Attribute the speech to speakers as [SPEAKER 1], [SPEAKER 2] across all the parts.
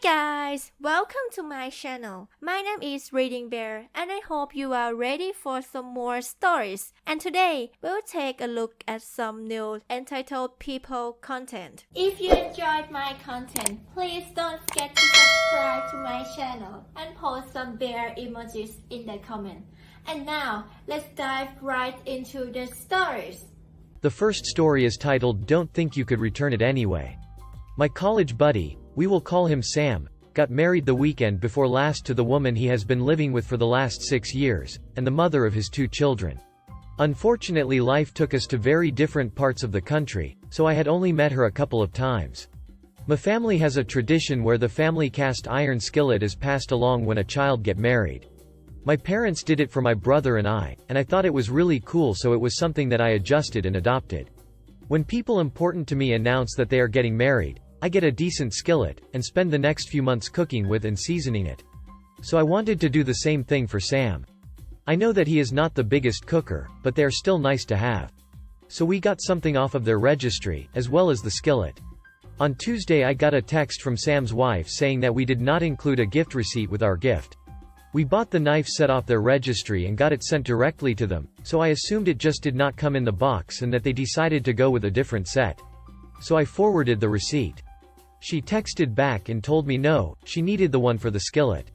[SPEAKER 1] guys, welcome to my channel. My name is ReadingBear and I hope you are ready for some more stories. And today, we'll take a look at some new entitled people content. If you enjoyed my content, please don't forget to subscribe to my channel and post some bear emojis in the comment. And now, let's dive right into the stories.
[SPEAKER 2] The first story is titled Don't Think You Could Return It Anyway. My college buddy, we will call him Sam, got married the weekend before last to the woman he has been living with for the last 6 years, and the mother of his 2 children. Unfortunately, life took us to very different parts of the country, so I had only met her a couple of times. My family has a tradition where the family cast iron skillet is passed along when a child get married. My parents did it for my brother and I thought it was really cool, so it was something that I adjusted and adopted. When people important to me announce that they are getting married, I get a decent skillet, and spend the next few months cooking with and seasoning it. So I wanted to do the same thing for Sam. I know that he is not the biggest cooker, but they are still nice to have. So we got something off of their registry, as well as the skillet. On Tuesday I got a text from Sam's wife saying that we did not include a gift receipt with our gift. We bought the knife set off their registry and got it sent directly to them, so I assumed it just did not come in the box and that they decided to go with a different set. So I forwarded the receipt. She texted back and told me no, she needed the one for the skillet.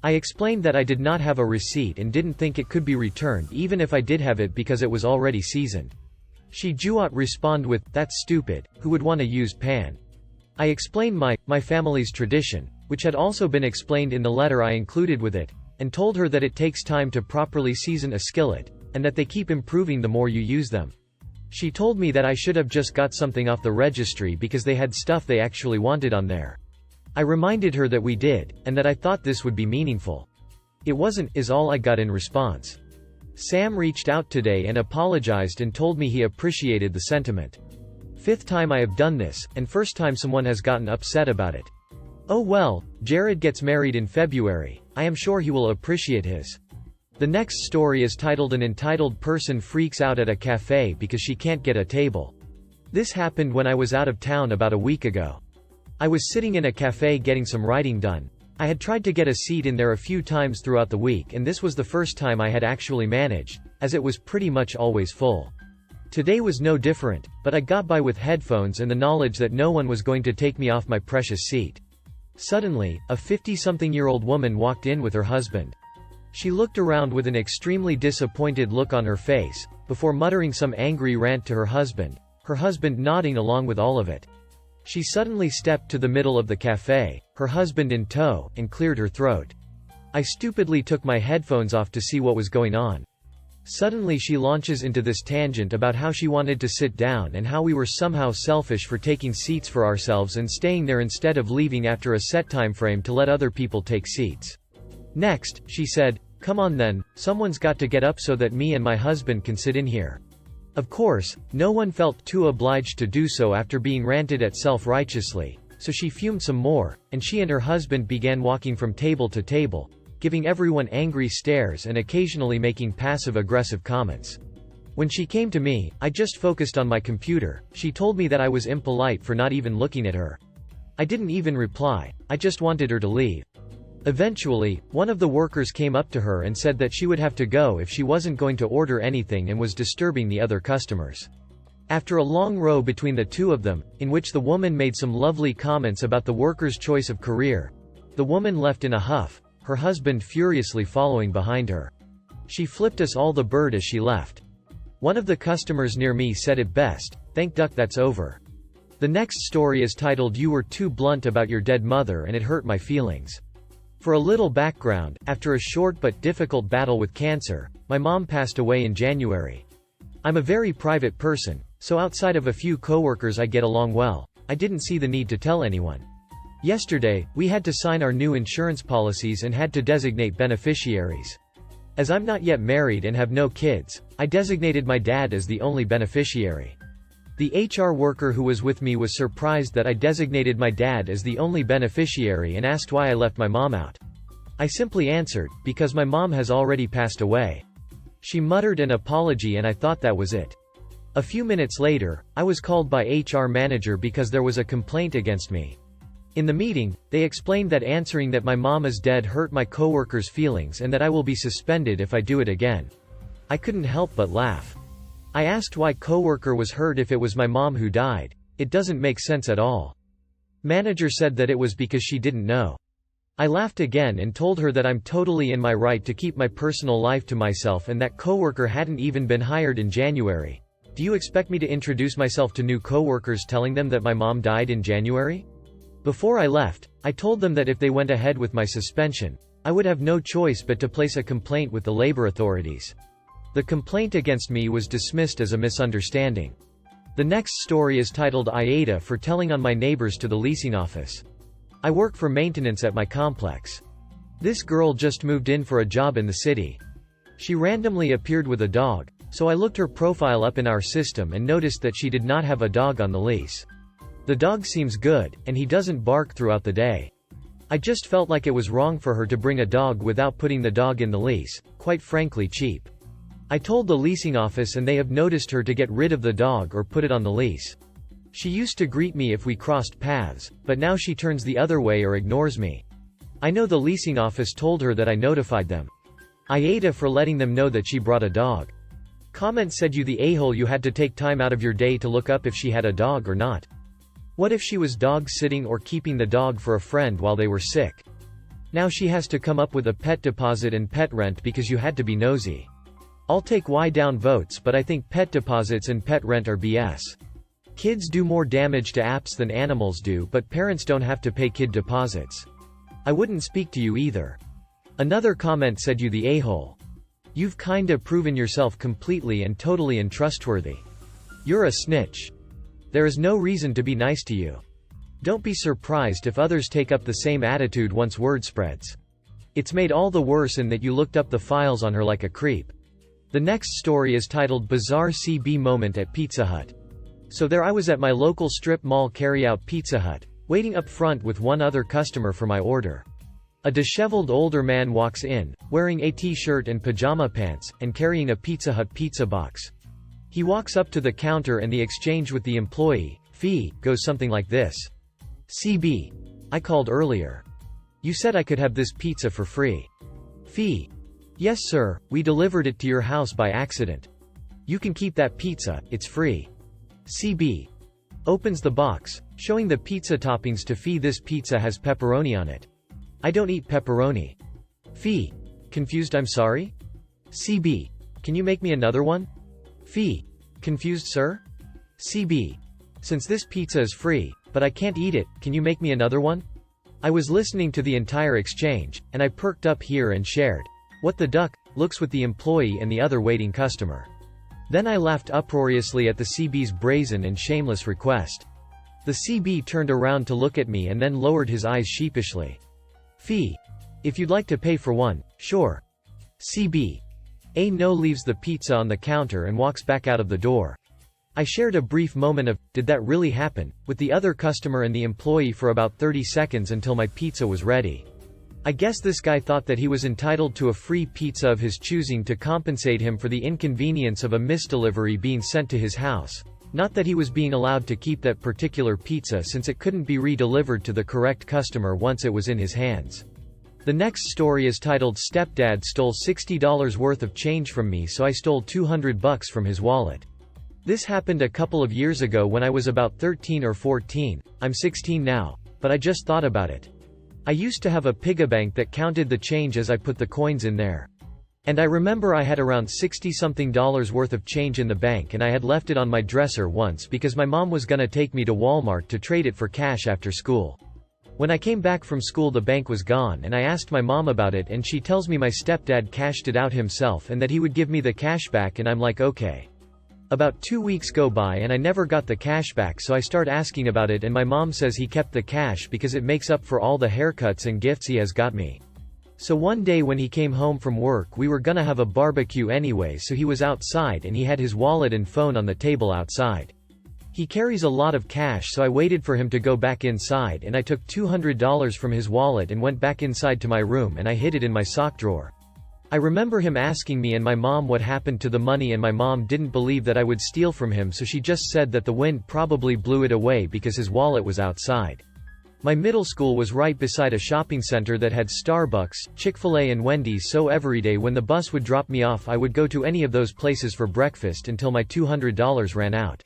[SPEAKER 2] I explained that I did not have a receipt and didn't think it could be returned even if I did have it because it was already seasoned. She respond with, "That's stupid, who would want a used pan?" I explained my family's tradition, which had also been explained in the letter I included with it, and told her that it takes time to properly season a skillet, and that they keep improving the more you use them. She told me that I should have just got something off the registry because they had stuff they actually wanted on there. I reminded her that we did, and that I thought this would be meaningful. It wasn't, is all I got in response. Sam reached out today and apologized and told me he appreciated the sentiment. 5th time I have done this, and first time someone has gotten upset about it. Oh well, Jared gets married in February, I am sure he will appreciate his. The next story is titled An entitled person freaks out at a cafe because she can't get a table. This happened when I was out of town about a week ago. I was sitting in a cafe getting some writing done. I had tried to get a seat in there a few times throughout the week and this was the first time I had actually managed, as it was pretty much always full. Today was no different, but I got by with headphones and the knowledge that no one was going to take me off my precious seat. Suddenly, a 50-something-year-old woman walked in with her husband. She looked around with an extremely disappointed look on her face, before muttering some angry rant to her husband nodding along with all of it. She suddenly stepped to the middle of the cafe, her husband in tow, and cleared her throat. I stupidly took my headphones off to see what was going on. Suddenly she launches into this tangent about how she wanted to sit down and how we were somehow selfish for taking seats for ourselves and staying there instead of leaving after a set time frame to let other people take seats. Next, she said, "Come on then, someone's got to get up so that me and my husband can sit in here." Of course, no one felt too obliged to do so after being ranted at self-righteously, so she fumed some more, and she and her husband began walking from table to table, giving everyone angry stares and occasionally making passive-aggressive comments. When she came to me, I just focused on my computer. She told me that I was impolite for not even looking at her. I didn't even reply, I just wanted her to leave. Eventually, one of the workers came up to her and said that she would have to go if she wasn't going to order anything and was disturbing the other customers. After a long row between the two of them, in which the woman made some lovely comments about the worker's choice of career, the woman left in a huff, her husband furiously following behind her. She flipped us all the bird as she left. One of the customers near me said it best, "Thank duck that's over." The next story is titled You Were Too Blunt About Your Dead Mother and It Hurt My Feelings. For a little background, after a short but difficult battle with cancer, my mom passed away in January. I'm a very private person, so outside of a few coworkers I get along well. I didn't see the need to tell anyone. Yesterday, we had to sign our new insurance policies and had to designate beneficiaries. As I'm not yet married and have no kids, I designated my dad as the only beneficiary. The HR worker who was with me was surprised that I designated my dad as the only beneficiary and asked why I left my mom out. I simply answered, "Because my mom has already passed away." She muttered an apology and I thought that was it. A few minutes later, I was called by HR manager because there was a complaint against me. In the meeting, they explained that answering that my mom is dead hurt my coworkers' feelings and that I will be suspended if I do it again. I couldn't help but laugh. I asked why coworker was hurt if it was my mom who died. It doesn't make sense at all. Manager said that it was because she didn't know. I laughed again and told her that I'm totally in my right to keep my personal life to myself and that coworker hadn't even been hired in January. Do you expect me to introduce myself to new coworkers telling them that my mom died in January? Before I left, I told them that if they went ahead with my suspension, I would have no choice but to place a complaint with the labor authorities. The complaint against me was dismissed as a misunderstanding. The next story is titled AITA for telling on my neighbors to the leasing office. I work for maintenance at my complex. This girl just moved in for a job in the city. She randomly appeared with a dog, so I looked her profile up in our system and noticed that she did not have a dog on the lease. The dog seems good, and he doesn't bark throughout the day. I just felt like it was wrong for her to bring a dog without putting the dog in the lease, quite frankly cheap. I told the leasing office and they have noticed her to get rid of the dog or put it on the lease. She used to greet me if we crossed paths, but now she turns the other way or ignores me. I know the leasing office told her that I notified them. AITA for letting them know that she brought a dog. Comment said you the a-hole, you had to take time out of your day to look up if she had a dog or not. What if she was dog sitting or keeping the dog for a friend while they were sick? Now she has to come up with a pet deposit and pet rent because you had to be nosy. I'll take Y down votes, but I think pet deposits and pet rent are BS. Kids do more damage to apps than animals do, but parents don't have to pay kid deposits. I wouldn't speak to you either. Another comment said you the a-hole. You've kinda proven yourself completely and totally untrustworthy. You're a snitch. There is no reason to be nice to you. Don't be surprised if others take up the same attitude once word spreads. It's made all the worse in that you looked up the files on her like a creep. The next story is titled Bizarre CB Moment at Pizza Hut. So there I was at my local strip mall carry-out Pizza Hut, waiting up front with one other customer for my order. A disheveled older man walks in, wearing a t-shirt and pajama pants, and carrying a Pizza Hut pizza box. He walks up to the counter and the exchange with the employee, fee, goes something like this. CB. I called earlier. You said I could have this pizza for free. Fee. Yes sir, we delivered it to your house by accident. You can keep that pizza, it's free. CB. Opens the box, showing the pizza toppings to Fee. This pizza has pepperoni on it. I don't eat pepperoni. Fee. Confused, I'm sorry? CB. Can you make me another one? Fee. Confused sir? CB. Since this pizza is free, but I can't eat it, can you make me another one? I was listening to the entire exchange, and I perked up here and shared. What the duck, looks with the employee and the other waiting customer. Then I laughed uproariously at the CB's brazen and shameless request. The CB turned around to look at me and then lowered his eyes sheepishly. Fee. If you'd like to pay for one, sure. CB. No leaves the pizza on the counter and walks back out of the door. I shared a brief moment of, did that really happen, with the other customer and the employee for about 30 seconds until my pizza was ready. I guess this guy thought that he was entitled to a free pizza of his choosing to compensate him for the inconvenience of a misdelivery being sent to his house. Not that he was being allowed to keep that particular pizza since it couldn't be re-delivered to the correct customer once it was in his hands. The next story is titled Stepdad Stole $60 worth of change from me, so I stole $200 from his wallet. This happened a couple of years ago when I was about 13 or 14, I'm 16 now, but I just thought about it. I used to have a piggybank that counted the change as I put the coins in there. And I remember I had around $60-something worth of change in the bank and I had left it on my dresser once because my mom was gonna take me to Walmart to trade it for cash after school. When I came back from school the bank was gone and I asked my mom about it and she tells me my stepdad cashed it out himself and that he would give me the cash back and I'm like okay. About 2 weeks go by and I never got the cash back, so I start asking about it and my mom says he kept the cash because it makes up for all the haircuts and gifts he has got me. So one day when he came home from work we were gonna have a barbecue anyway, so he was outside and he had his wallet and phone on the table outside. He carries a lot of cash, so I waited for him to go back inside and I took $200 from his wallet and went back inside to my room and I hid it in my sock drawer. I remember him asking me and my mom what happened to the money and my mom didn't believe that I would steal from him, so she just said that the wind probably blew it away because his wallet was outside. My middle school was right beside a shopping center that had Starbucks, Chick-fil-A and Wendy's, so every day when the bus would drop me off I would go to any of those places for breakfast until my $200 ran out.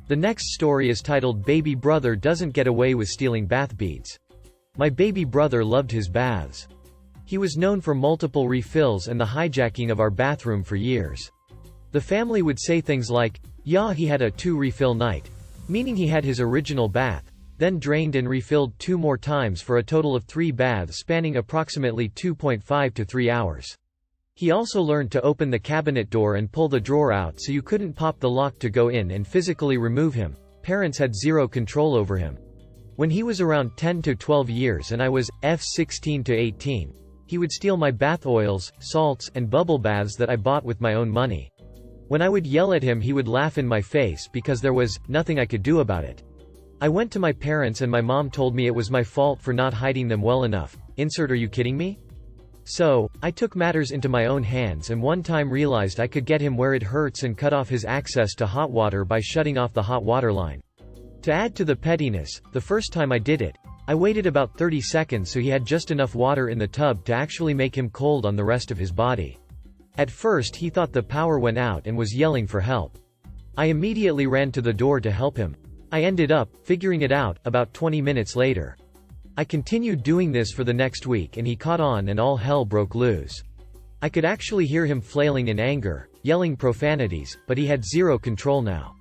[SPEAKER 2] The next story is titled Baby Brother Doesn't Get Away with Stealing Bath Beads. My baby brother loved his baths. He was known for multiple refills and the hijacking of our bathroom for years. The family would say things like, "Yeah, he had a 2-refill night," meaning he had his original bath, then drained and refilled 2 more times for a total of 3 baths spanning approximately 2.5 to 3 hours. He also learned to open the cabinet door and pull the drawer out so you couldn't pop the lock to go in and physically remove him. Parents had zero control over him. When he was around 10 to 12 years and I was 16 to 18, he would steal my bath oils, salts, and bubble baths that I bought with my own money. When I would yell at him, he would laugh in my face because there was nothing I could do about it. I went to my parents and my mom told me it was my fault for not hiding them well enough. Are you kidding me? So, I took matters into my own hands and one time realized I could get him where it hurts and cut off his access to hot water by shutting off the hot water line. To add to the pettiness, the first time I did it, I waited about 30 seconds so he had just enough water in the tub to actually make him cold on the rest of his body. At first he thought the power went out and was yelling for help. I immediately ran to the door to help him. I ended up figuring it out about 20 minutes later. I continued doing this for the next week and he caught on and all hell broke loose. I could actually hear him flailing in anger, yelling profanities, but he had zero control now.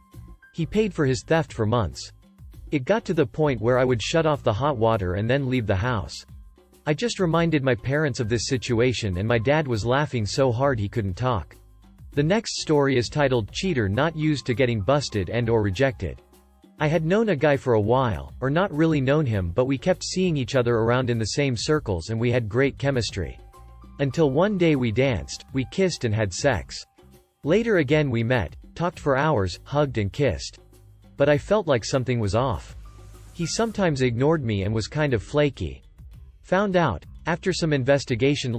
[SPEAKER 2] He paid for his theft for months. It got to the point where I would shut off the hot water and then leave the house. I just reminded my parents of this situation and my dad was laughing so hard he couldn't talk. The next story is titled Cheater Not Used to Getting Busted and/or Rejected. I had known a guy for a while, or not really known him, but we kept seeing each other around in the same circles and we had great chemistry. Until one day we danced, we kissed and had sex. Later again we met, talked for hours, hugged and kissed. But I felt like something was off. He sometimes ignored me and was kind of flaky. Found out, after some investigation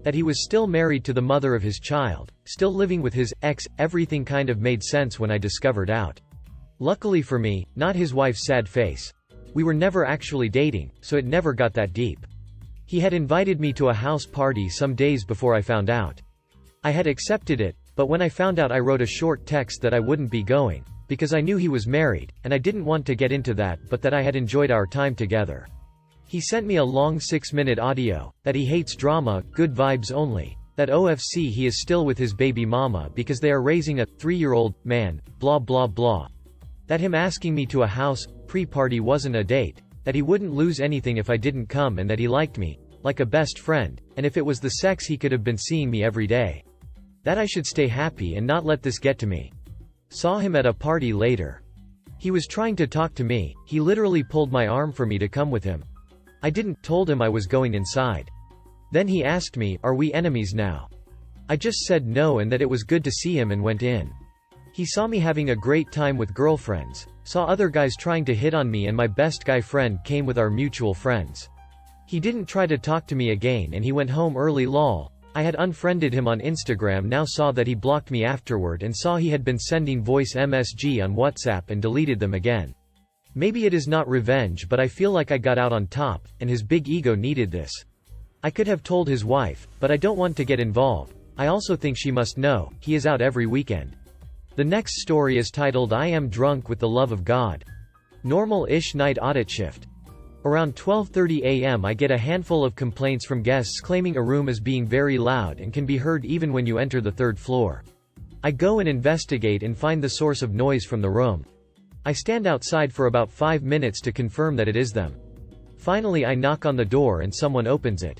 [SPEAKER 2] that he was still married to the mother of his child, still living with his ex. Everything kind of made sense when I discovered out. Luckily for me, not his wife's sad face. We were never actually dating, so it never got that deep. He had invited me to a house party some days before I found out. I had accepted it, but when I found out I wrote a short text that I wouldn't be going, because I knew he was married, and I didn't want to get into that, but that I had enjoyed our time together. He sent me a long 6-minute audio, that he hates drama, good vibes only, that OFC he is still with his baby mama because they are raising a 3-year-old man, blah blah blah. That him asking me to a house pre-party wasn't a date, that he wouldn't lose anything if I didn't come and that he liked me, like a best friend, and if it was the sex he could have been seeing me every day. That I should stay happy and not let this get to me. Saw him at a party later. He was trying to talk to me, he literally pulled my arm for me to come with him. I didn't, told him I was going inside. Then he asked me, "Are we enemies now?" I just said no and that it was good to see him and went in. He saw me having a great time with girlfriends, saw other guys trying to hit on me and my best guy friend came with our mutual friends. He didn't try to talk to me again and he went home early lol. I had unfriended him on Instagram, now saw that he blocked me afterward and saw he had been sending voice MSG on WhatsApp and deleted them again. Maybe it is not revenge, but I feel like I got out on top, and his big ego needed this. I could have told his wife, but I don't want to get involved. I also think she must know, he is out every weekend. The next story is titled I Am Drunk with the Love of God. Normal-ish night audit shift. Around 12:30 a.m. I get a handful of complaints from guests claiming a room is being very loud and can be heard even when you enter the 3rd floor. I go and investigate and find the source of noise from the room. I stand outside for about 5 minutes to confirm that it is them. Finally I knock on the door and someone opens it.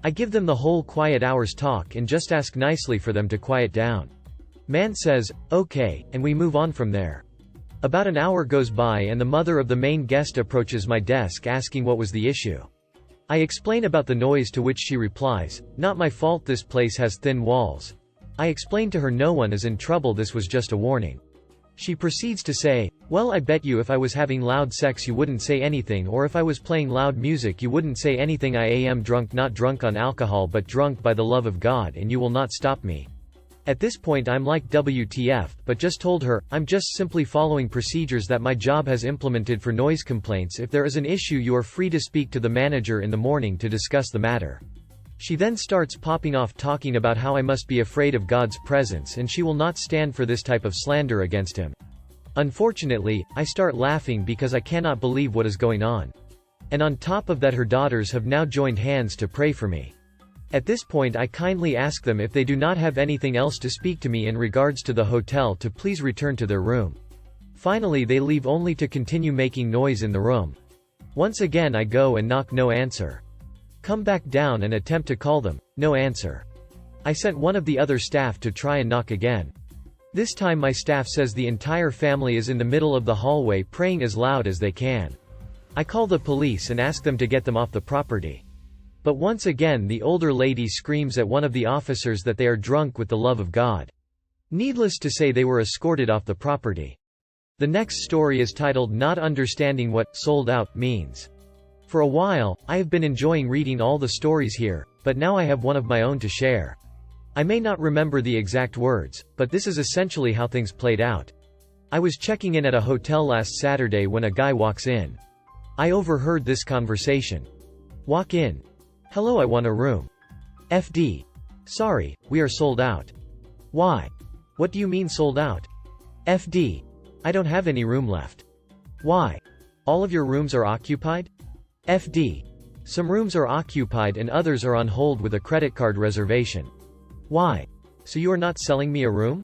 [SPEAKER 2] I give them the whole quiet hours talk and just ask nicely for them to quiet down. Man says, "Okay," and we move on from there. About an hour goes by and the mother of the main guest approaches my desk asking what was the issue. I explain about the noise, to which she replies, "Not my fault, this place has thin walls." I explain to her no one is in trouble, this was just a warning. She proceeds to say, "Well, I bet you if I was having loud sex you wouldn't say anything, or if I was playing loud music you wouldn't say anything. I am drunk, not drunk on alcohol but drunk by the love of God, and you will not stop me." At this point I'm like WTF, but just told her, I'm just simply following procedures that my job has implemented for noise complaints. If there is an issue you are free to speak to the manager in the morning to discuss the matter. She then starts popping off talking about how I must be afraid of God's presence and she will not stand for this type of slander against him. Unfortunately, I start laughing because I cannot believe what is going on. And on top of that her daughters have now joined hands to pray for me. At this point I kindly ask them if they do not have anything else to speak to me in regards to the hotel to please return to their room. Finally they leave only to continue making noise in the room. Once again I go and knock, no answer. Come back down and attempt to call them, no answer. I sent one of the other staff to try and knock again. This time my staff says the entire family is in the middle of the hallway praying as loud as they can. I call the police and ask them to get them off the property. But once again the older lady screams at one of the officers that they are drunk with the love of God. Needless to say they were escorted off the property. The next story is titled Not Understanding What Sold Out means. For a while, I have been enjoying reading all the stories here, but now I have one of my own to share. I may not remember the exact words, but this is essentially how things played out. I was checking in at a hotel last Saturday when a guy walks in. I overheard this conversation. Walk in. Hello, I want a room. FD. Sorry, we are sold out. Why? What do you mean sold out? FD. I don't have any room left. Why? All of your rooms are occupied? FD. Some rooms are occupied and others are on hold with a credit card reservation. Why? So you are not selling me a room?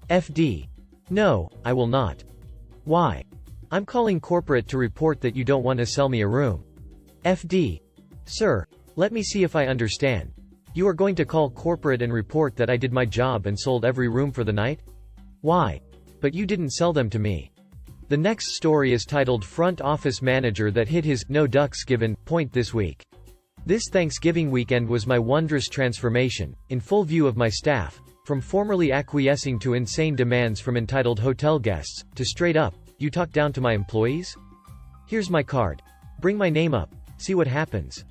[SPEAKER 2] FD. No, I will not. Why? I'm calling corporate to report that you don't want to sell me a room. FD. Sir, let me see if I understand. You are going to call corporate and report that I did my job and sold every room for the night? Why? But you didn't sell them to me. The next story is titled Front Office Manager That Hit His No Ducks Given point this week. This Thanksgiving weekend was my wondrous transformation, in full view of my staff, from formerly acquiescing to insane demands from entitled hotel guests, to straight up, you talk down to my employees? Here's my card. Bring my name up, see what happens.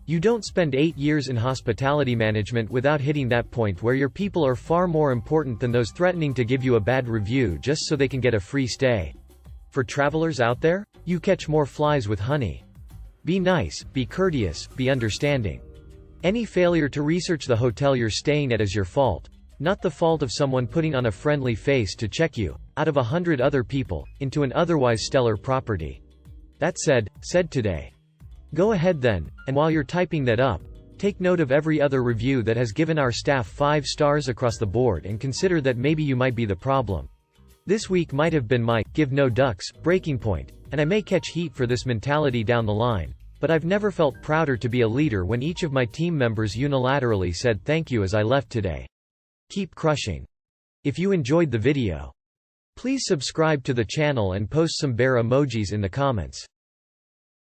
[SPEAKER 2] You don't spend 8 years in hospitality management without hitting that point where your people are far more important than those threatening to give you a bad review just so they can get a free stay. For travelers out there, you catch more flies with honey. Be nice, be courteous, be understanding. Any failure to research the hotel you're staying at is your fault, not the fault of someone putting on a friendly face to check you, out of 100 other people, into an otherwise stellar property. That said today. Go ahead then, and while you're typing that up, take note of every other review that has given our staff 5 stars across the board and consider that maybe you might be the problem. This week might have been my give no ducks breaking point, and I may catch heat for this mentality down the line, but I've never felt prouder to be a leader when each of my team members unilaterally said thank you as I left today. Keep crushing. If you enjoyed the video, please subscribe to the channel and post some bear emojis in the comments.